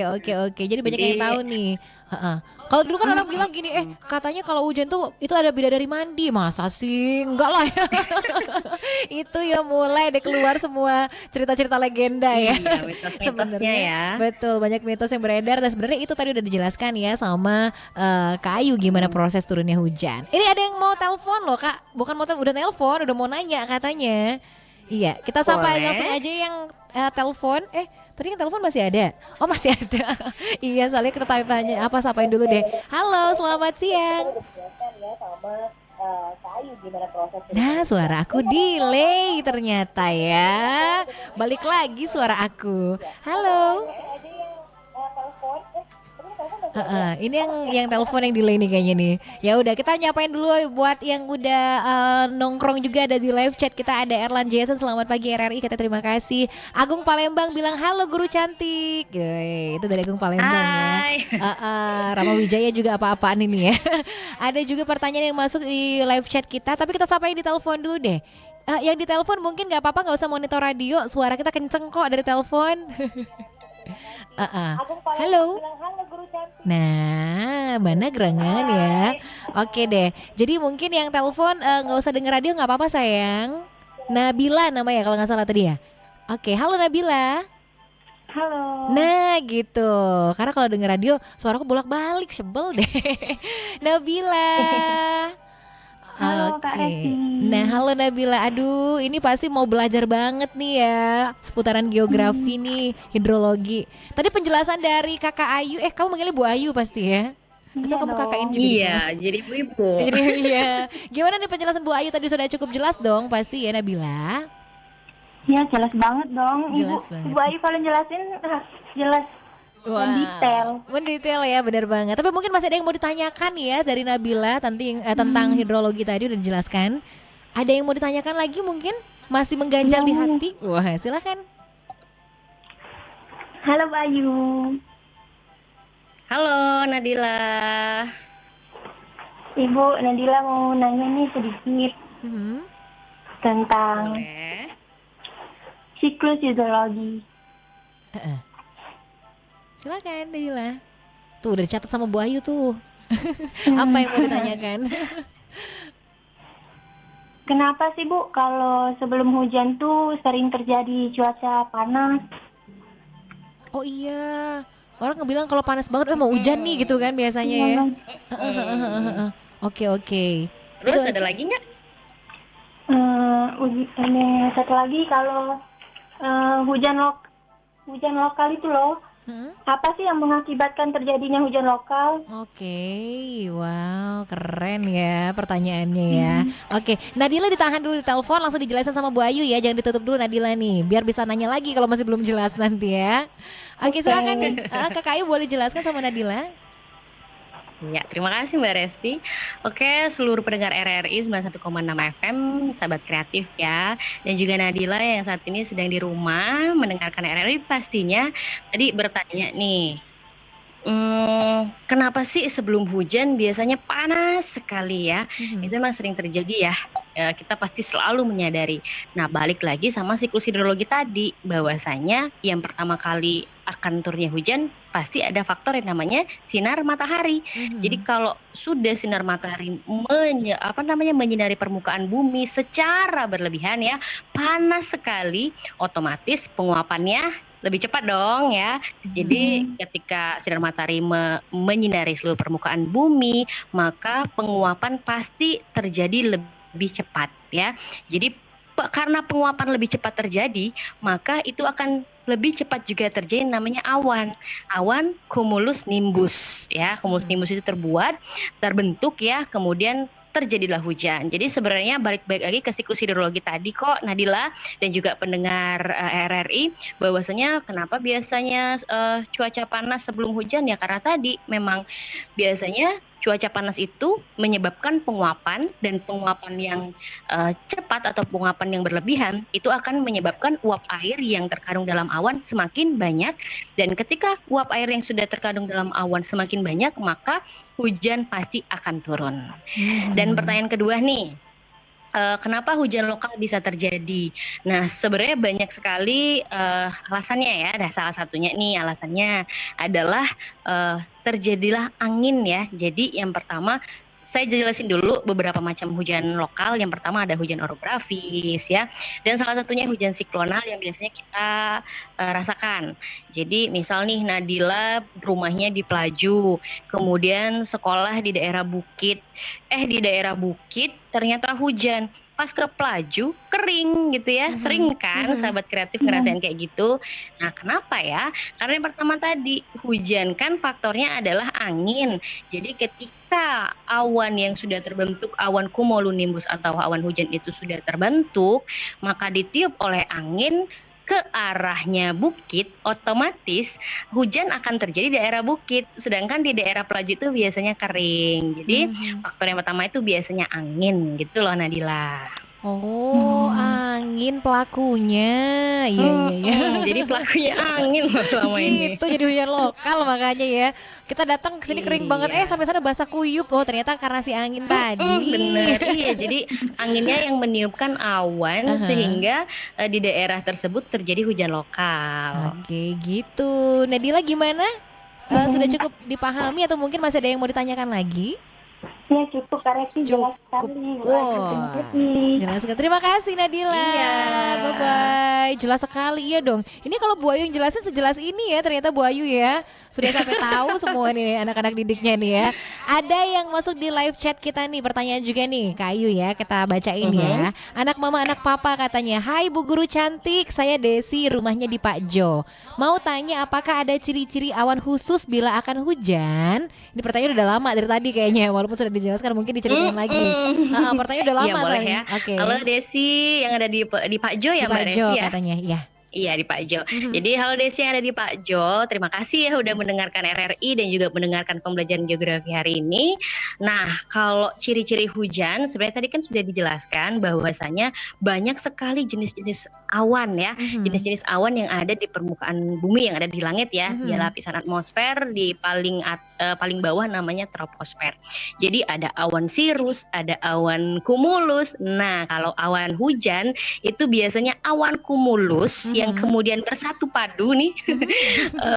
Jadi banyak yang tahu nih. Heeh. Kalau dulu kan orang bilang gini, katanya kalau hujan tuh itu ada bidadari mandi. Masa sih? Enggak lah ya. Itu ya mulai deh keluar semua cerita-cerita legenda ya. Iya, mitos-mitosnya ya. Betul, banyak mitos yang beredar dan sebenarnya itu tadi udah dijelaskan ya sama Kak Ayu gimana proses turunnya hujan. Ini ada yang mau telepon loh Kak, bukan mau udah nelpon, udah mau nanya katanya. Iya, kita sapa Boleh. langsung aja yang telepon. Tadi yang telepon masih ada? Oh masih ada. Iya, soalnya kita tanya apa, sapain dulu deh. Halo, selamat siang. Nah, suara aku delay ternyata ya. Balik lagi suara aku. Halo. Ini yang telepon yang delay nih kayaknya nih. Ya udah, kita nyapain dulu buat yang udah nongkrong juga ada di live chat kita. Ada Erlan Jason, selamat pagi RRI, kata terima kasih. Agung Palembang bilang halo guru cantik. Itu dari Agung Palembang Hai. ya. Rama Wijaya juga apa-apaan ini ya. Ada juga pertanyaan yang masuk di live chat kita, tapi kita sapain di telepon dulu deh. Yang di telepon mungkin nggak apa-apa, nggak usah monitor radio, suara kita kenceng kok dari telepon. Halo. Nah, mana gerangan ya. Oke deh. Jadi mungkin yang telepon nggak usah denger radio, nggak apa-apa sayang. Nabila namanya kalau nggak salah tadi ya. Oke, halo Nabila. Halo. Nah gitu. Karena kalau denger radio suaraku bolak-balik, sebel deh. Nabila. Halo, Kak Esti. Nah, halo Nabila. Aduh, ini pasti mau belajar banget nih ya seputaran geografi nih, hidrologi. Tadi penjelasan dari Kakak Ayu, kamu manggilnya Bu Ayu pasti ya? Atau kamu KKN juga di Iya, kelas? jadi ibu-ibu. Jadi iya. Gimana nih penjelasan Bu Ayu tadi sudah cukup jelas dong pasti ya Nabila? Ya jelas banget dong. Jelas banget. Ibu Ayu kalau jelasin jelas Wah, mendetail ya, benar banget. Tapi mungkin masih ada yang mau ditanyakan ya dari Nabila tentang hidrologi tadi udah dijelaskan. Ada yang mau ditanyakan lagi mungkin? Masih mengganjal di hati? Wah, silakan. Halo Bu Ayu. Halo Nadila. Ibu Nadila mau nanya nih sedikit tentang Boleh. siklus hidrologi. Silakan Nabila. Tuh udah dicatat sama Bu Ayu tuh. Apa yang mau ditanyakan? Kenapa sih Bu kalau sebelum hujan tuh sering terjadi cuaca panas? Oh iya, orang ngebilang kalau panas banget mau hujan nih gitu kan biasanya ya. Oke. Terus ada lagi nggak? Ini satu lagi kalau hujan lokal itu loh. Apa sih yang mengakibatkan terjadinya hujan lokal? Oke, wow, keren ya pertanyaannya ya. Oke, Nadila ditahan dulu di telepon, langsung dijelasin sama Bu Ayu ya, jangan ditutup dulu Nadila nih, biar bisa nanya lagi kalau masih belum jelas nanti ya. Oke, silakan nih, Kakak Ayu boleh jelaskan sama Nadila. Ya, terima kasih Mbak Resti. Oke, seluruh pendengar RRI 91,6 FM, sahabat kreatif ya. Dan juga Nadila yang saat ini sedang di rumah mendengarkan RRI pastinya tadi bertanya nih, kenapa sih sebelum hujan biasanya panas sekali ya? Itu memang sering terjadi ya. Kita pasti selalu menyadari. Nah, balik lagi sama siklus hidrologi tadi, bahwasanya yang pertama kali akan turunnya hujan pasti ada faktor yang namanya sinar matahari. Jadi kalau sudah sinar matahari menyinari permukaan bumi secara berlebihan ya, panas sekali, otomatis penguapannya lebih cepat dong ya. Jadi ketika sinar matahari menyinari seluruh permukaan bumi, maka penguapan pasti terjadi lebih cepat ya. Jadi karena penguapan lebih cepat terjadi, maka itu akan lebih cepat juga terjadi namanya awan cumulus nimbus ya. Cumulus nimbus itu terbentuk ya, kemudian terjadilah hujan. Jadi sebenarnya balik lagi ke siklus hidrologi tadi kok Nadila dan juga pendengar RRI, bahwasanya kenapa biasanya cuaca panas sebelum hujan ya, karena tadi memang biasanya cuaca panas itu menyebabkan penguapan, dan penguapan yang cepat atau penguapan yang berlebihan itu akan menyebabkan uap air yang terkandung dalam awan semakin banyak, dan ketika uap air yang sudah terkandung dalam awan semakin banyak, maka hujan pasti akan turun. Dan pertanyaan kedua nih, kenapa hujan lokal bisa terjadi? Nah, sebenarnya banyak sekali alasannya ya. Nah, salah satunya nih alasannya adalah terjadilah angin ya. Jadi yang pertama saya jelasin dulu beberapa macam hujan lokal. Yang pertama ada hujan orografis ya, dan salah satunya hujan siklonal yang biasanya kita rasakan. Jadi misal nih Nadila rumahnya di Pelaju, kemudian sekolah di daerah bukit. Di daerah bukit ternyata hujan. Pas ke Pelaju kering gitu ya. Sering kan sahabat kreatif ngerasain kayak gitu. Nah, kenapa ya? Karena yang pertama tadi, hujan kan faktornya adalah angin. Jadi ketika awan yang sudah terbentuk, awan cumulonimbus atau awan hujan itu sudah terbentuk, maka ditiup oleh angin ke arahnya bukit, otomatis hujan akan terjadi di daerah bukit. Sedangkan di daerah Pelaju itu biasanya kering. Jadi faktor yang pertama itu biasanya angin gitu loh Nadila. Oh, angin pelakunya. Iya. Jadi pelakunya angin loh selama ini. Gitu, jadi hujan lokal makanya ya. Kita datang ke sini kering banget, sampai sana basah kuyup. Oh, ternyata karena si angin tadi. Bener, iya. Jadi anginnya yang meniupkan awan sehingga di daerah tersebut terjadi hujan lokal. Oke, gitu. Nadila gimana? Sudah cukup dipahami atau mungkin masih ada yang mau ditanyakan lagi? Ya cukup Kak Resti, jelas sekali. Wah, jelas sekali. Terima kasih Nadila. Iya. Bye-bye. Jelas sekali, iya dong. Ini kalau Bu Ayu yang jelasin sejelas ini ya, ternyata Bu Ayu ya. Sudah sampai tahu semua nih anak-anak didiknya nih ya. Ada yang masuk di live chat kita nih, pertanyaan juga nih Kak Ayu ya, kita bacain ya. Anak mama, anak papa katanya, hai Bu Guru cantik, saya Desi, rumahnya di Pak Jo. Mau tanya apakah ada ciri-ciri awan khusus bila akan hujan? Ini pertanyaan udah lama dari tadi kayaknya, walaupun sudah dijelaskan mungkin diceritain lagi. Pertanyaan udah lama Iya, boleh soalnya. ya. Oke. Halo Desi yang ada di Pak Jo ya, Di Mbak Pak Desi Jo ya? katanya, iya. Iya di Pak Jo. Jadi halo Desi yang ada di Pak Jo, terima kasih ya udah mendengarkan RRI dan juga mendengarkan pembelajaran geografi hari ini. Nah kalau ciri-ciri hujan sebenarnya tadi kan sudah dijelaskan bahwasanya banyak sekali jenis-jenis awan ya, jenis-jenis awan yang ada di permukaan bumi yang ada di langit ya, di lapisan atmosfer di paling bawah namanya troposfer. Jadi ada awan sirus, ada awan cumulus. Nah kalau awan hujan itu biasanya awan cumulus yang kemudian bersatu padu nih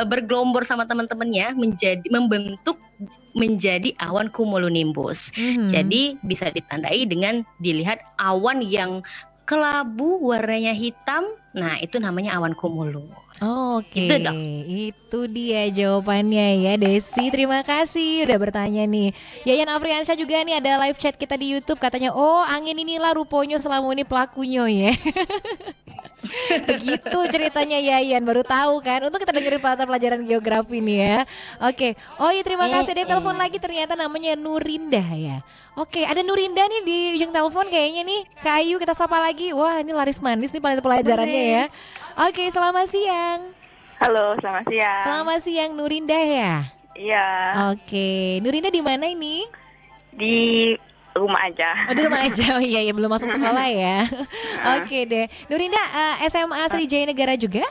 bergelombor sama teman-temannya membentuk menjadi awan cumulonimbus. Jadi bisa ditandai dengan dilihat awan yang kelabu warnanya hitam. Nah itu namanya awan cumulus. Oke, itu dia jawabannya ya Desi. Terima kasih udah bertanya nih. Yayan Afriansyah juga nih ada live chat kita di YouTube katanya, oh angin inilah rupanya selama ini pelakunya ya. Begitu ceritanya Yayan, baru tahu kan. Untuk kita dengerin pelajaran geografi nih ya. Oke, oh iya terima kasih. Ada telepon lagi ternyata namanya Nurinda ya. Oke, ada Nurinda nih di ujung telepon kayaknya nih. Kak Ayu kita sapa lagi. Wah ini laris manis nih pelajarannya ya. Oke, selamat siang. Halo, selamat siang. Selamat siang Nurinda ya. Iya. Oke, Nurinda di mana ini? Di rumah aja. Oh di rumah aja, oh iya belum masuk sekolah ya. Oke deh, Nurinda SMA Sriwijaya Negara juga?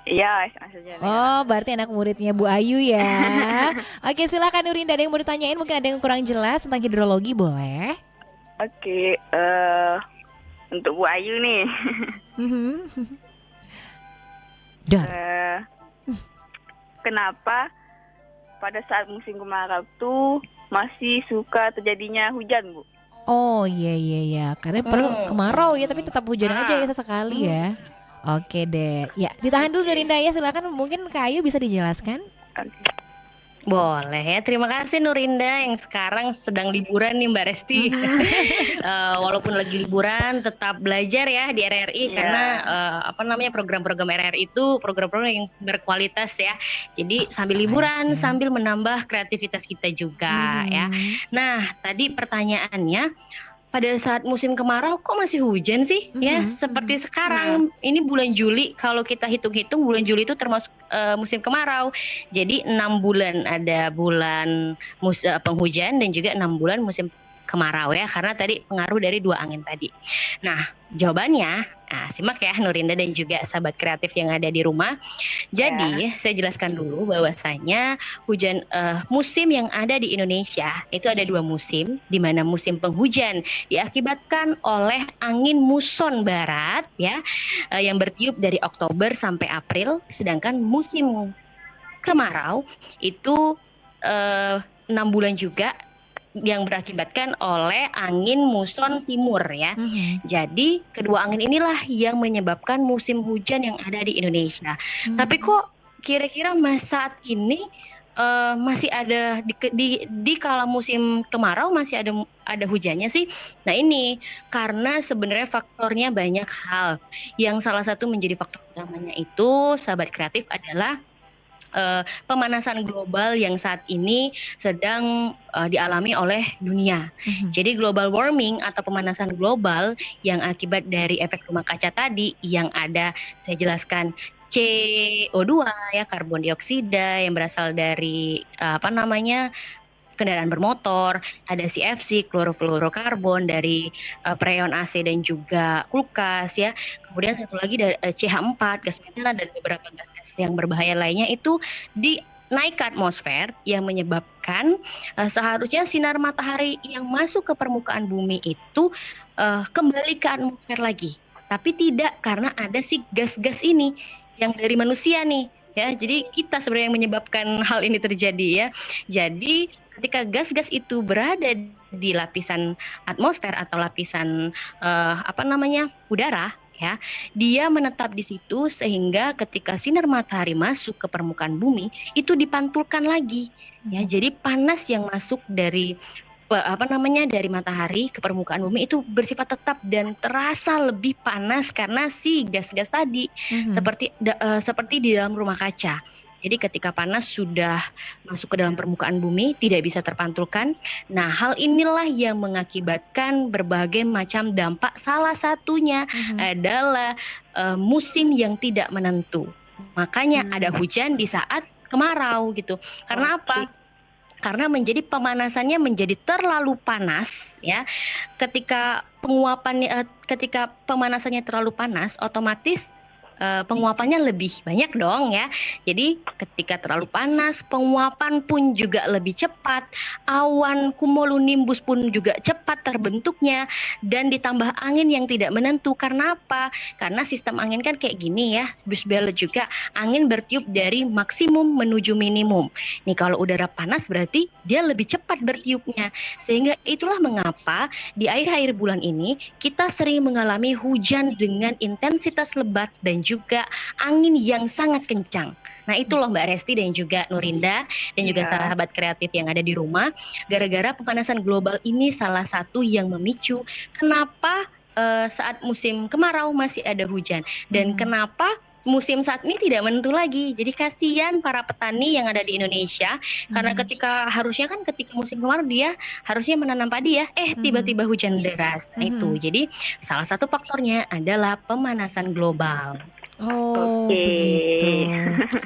Iya, SMA Sriwijaya Negara. Oh berarti anak muridnya Bu Ayu ya. Oke silakan Nurinda, ada yang mau ditanyain, mungkin ada yang kurang jelas tentang hidrologi boleh? Oke, untuk Bu Ayu nih. Kenapa pada saat musim kemarau tuh masih suka terjadinya hujan, Bu? Oh iya, karena perlu kemarau ya, tapi tetap hujan aja ya sesekali ya. Oke deh, ya ditahan dulu Nurinda ya, silakan mungkin Kak Ayu bisa dijelaskan. Boleh ya, terima kasih Nurinda yang sekarang sedang liburan nih Mbak Resti. Walaupun lagi liburan tetap belajar ya di RRI karena program-program RRI itu program-program yang berkualitas ya. Jadi sambil liburan sambil menambah kreativitas kita juga ya. Nah tadi pertanyaannya, pada saat musim kemarau kok masih hujan sih ya, seperti sekarang ini bulan Juli, kalau kita hitung-hitung bulan Juli itu termasuk musim kemarau. Jadi 6 bulan ada bulan penghujan dan juga 6 bulan musim kemarau ya, karena tadi pengaruh dari 2 angin tadi. Nah jawabannya, simak ya Nurinda dan juga sahabat kreatif yang ada di rumah. Jadi saya jelaskan dulu bahwasanya hujan musim yang ada di Indonesia itu ada 2 musim, di mana musim penghujan diakibatkan oleh angin muson barat ya, yang bertiup dari Oktober sampai April, sedangkan musim kemarau itu 6 bulan juga yang berakibatkan oleh angin muson timur ya. Jadi kedua angin inilah yang menyebabkan musim hujan yang ada di Indonesia. Tapi kok kira-kira saat ini masih ada di kala musim kemarau masih ada hujannya sih? Nah ini karena sebenarnya faktornya banyak hal. Yang salah satu menjadi faktor utamanya itu sahabat kreatif adalah pemanasan global yang saat ini sedang dialami oleh dunia. Jadi global warming atau pemanasan global yang akibat dari efek rumah kaca tadi yang ada, saya jelaskan, CO2 ya, karbon dioksida yang berasal dari kendaraan bermotor, ada CFC, klorofluorokarbon dari freon AC dan juga kulkas ya. Kemudian satu lagi dari CH4, gas metan dan beberapa gas-gas yang berbahaya lainnya itu naik ke atmosfer yang menyebabkan seharusnya sinar matahari yang masuk ke permukaan bumi itu kembali ke atmosfer lagi. Tapi tidak, karena ada si gas-gas ini yang dari manusia nih. Ya, jadi kita sebenarnya yang menyebabkan hal ini terjadi ya. Jadi ketika gas-gas itu berada di lapisan atmosfer atau lapisan udara, ya, dia menetap di situ sehingga ketika sinar matahari masuk ke permukaan bumi itu dipantulkan lagi, ya. Jadi panas yang masuk dari dari matahari ke permukaan bumi itu bersifat tetap dan terasa lebih panas karena si gas-gas tadi, seperti di dalam rumah kaca. Jadi ketika panas sudah masuk ke dalam permukaan bumi tidak bisa terpantulkan. Nah, hal inilah yang mengakibatkan berbagai macam dampak. Salah satunya adalah musim yang tidak menentu. Makanya ada hujan di saat kemarau gitu. Karena apa? Karena pemanasannya menjadi terlalu panas, ya. Ketika pemanasannya terlalu panas, otomatis penguapannya lebih banyak dong, ya. Jadi ketika terlalu panas, penguapan pun juga lebih cepat, awan cumulonimbus pun juga cepat terbentuknya, dan ditambah angin yang tidak menentu. Karena apa? Karena sistem angin kan kayak gini, ya, Bus Bella juga, angin bertiup dari maksimum menuju minimum. Nih kalau udara panas berarti dia lebih cepat bertiupnya. Sehingga itulah mengapa di akhir-akhir bulan ini kita sering mengalami hujan dengan intensitas lebat dan juga angin yang sangat kencang. Nah itu loh Mbak Resti dan juga Nurinda dan juga sahabat kreatif yang ada di rumah. Gara-gara pemanasan global ini salah satu yang memicu kenapa saat musim kemarau masih ada hujan. Dan kenapa musim saat ini tidak menentu lagi. Jadi kasihan para petani yang ada di Indonesia, karena harusnya ketika musim kemarau dia harusnya menanam padi, ya. Tiba-tiba hujan deras. Nah itu. Jadi salah satu faktornya adalah pemanasan global. Oh, begitu.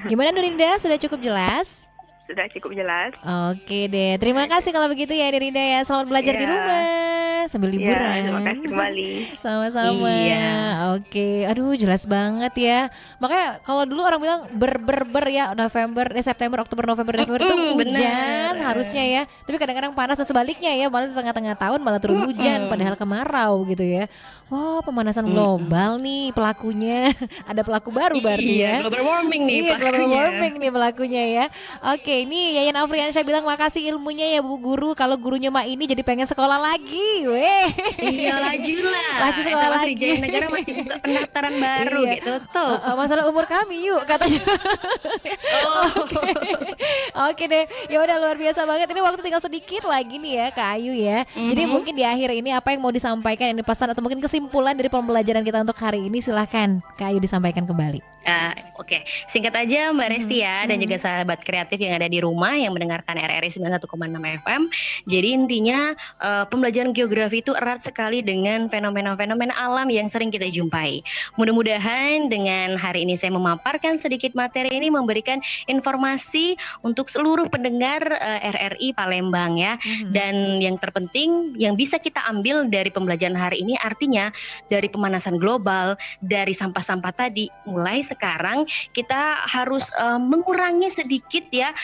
Gimana Nurinda? Sudah cukup jelas? Sudah cukup jelas. Oke deh, terima kasih kalau begitu ya Nurinda ya. Selamat belajar di rumah sambil liburan. Terima kasih kembali. Sama-sama. Oke, aduh jelas banget ya. Makanya kalau dulu orang bilang ya September, Oktober, November itu hujan harusnya ya. Tapi kadang-kadang panas dan sebaliknya ya, malah di tengah-tengah tahun malah turun hujan padahal kemarau gitu ya. Wah, pemanasan global nih pelakunya. Ada pelaku baru berarti ya. Global warming nih global warming nih pelakunya ya. Oke, ini Yayan Afriansyah bilang makasih ilmunya ya Bu Guru. Kalau gurunya Mak ini jadi pengen sekolah lagi. Weh. Iya, lajulah. Laju sekolah lagi. Jaya Negara masih buka pendaftaran baru gitu tuh. Masalah umur kami yuk katanya. Oke deh. Ya udah luar biasa banget. Ini waktu tinggal sedikit lagi nih ya Kak Ayu ya. Jadi mungkin di akhir ini apa yang mau disampaikan, ini pesan atau mungkin kesimpulan dari pembelajaran kita untuk hari ini, silahkan Kak Ayu disampaikan kembali. Oke. Singkat aja Mbak Resti ya, dan juga sahabat kreatif yang ada di rumah yang mendengarkan RRI 91,6 FM. Jadi intinya pembelajaran geografi itu erat sekali dengan fenomena-fenomena alam yang sering kita jumpai. Mudah-mudahan dengan hari ini saya memaparkan sedikit materi ini memberikan informasi untuk seluruh pendengar RRI Palembang ya. Dan yang terpenting yang bisa kita ambil dari pembelajaran hari ini artinya dari pemanasan global, dari sampah-sampah tadi, mulai sekarang kita harus mengurangi sedikit ya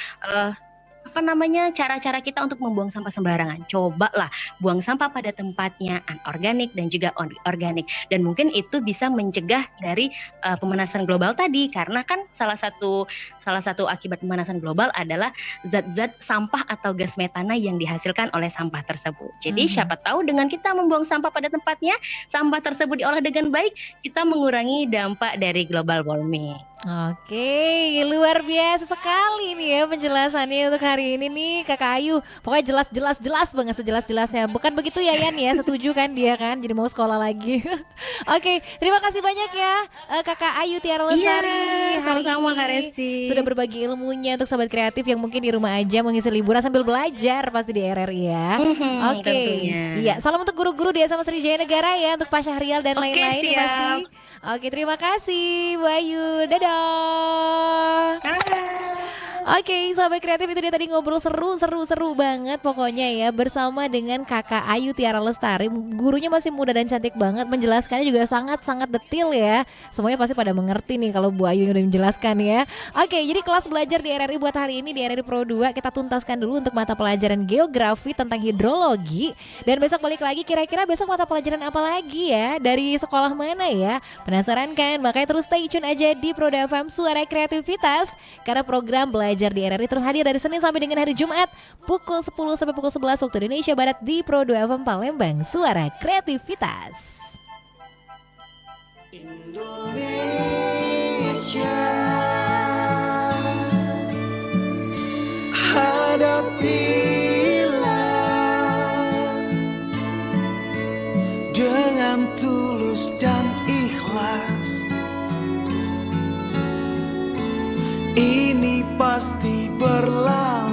cara-cara kita untuk membuang sampah sembarangan. Cobalah buang sampah pada tempatnya, anorganik dan juga organik. Dan mungkin itu bisa mencegah dari pemanasan global tadi, karena kan salah satu akibat pemanasan global adalah zat-zat sampah atau gas metana yang dihasilkan oleh sampah tersebut. Jadi siapa tahu dengan kita membuang sampah pada tempatnya, sampah tersebut diolah dengan baik, kita mengurangi dampak dari global warming. Oke, luar biasa sekali nih ya penjelasannya untuk hari ini nih Kakak Ayu. Pokoknya jelas banget, sejelas-jelasnya. Bukan begitu ya Yan ya, setuju kan dia kan, jadi mau sekolah lagi. Oke, terima kasih banyak ya Kakak Ayu Tiara Lestari. Sama-sama Kak Resti. Sudah berbagi ilmunya untuk sahabat kreatif yang mungkin di rumah aja mengisi liburan sambil belajar pasti di RRI ya. Oke, iya, salam untuk guru-guru di SMA Sriwijaya Negara ya, untuk Pak Syahrial dan lain-lain pasti. Oke, terima kasih Bu Ayu. Dadah. Oke, sahabat kreatif, itu dia tadi ngobrol seru banget pokoknya ya bersama dengan Kakak Ayu Tiara Lestari. Gurunya masih muda dan cantik banget, menjelaskannya juga sangat detail ya. Semuanya pasti pada mengerti nih kalau Bu Ayu udah menjelaskan ya. Oke, jadi kelas belajar di RRI buat hari ini di RRI Pro 2 kita tuntaskan dulu untuk mata pelajaran geografi tentang hidrologi. Dan besok balik lagi, kira-kira besok mata pelajaran apa lagi ya? Dari sekolah mana ya? Penasaran kan? Makanya terus stay tune aja di Pro FM Suara Kreativitas, karena program belajar Belajar di RRI terus hadir dari Senin sampai dengan hari Jumat pukul 10 sampai pukul 11 waktu Indonesia Barat di Pro 2 FM Palembang, suara kreativitas. Indonesia, hadapilah dengan tulus dan ikhlas. Ini pasti berlalu.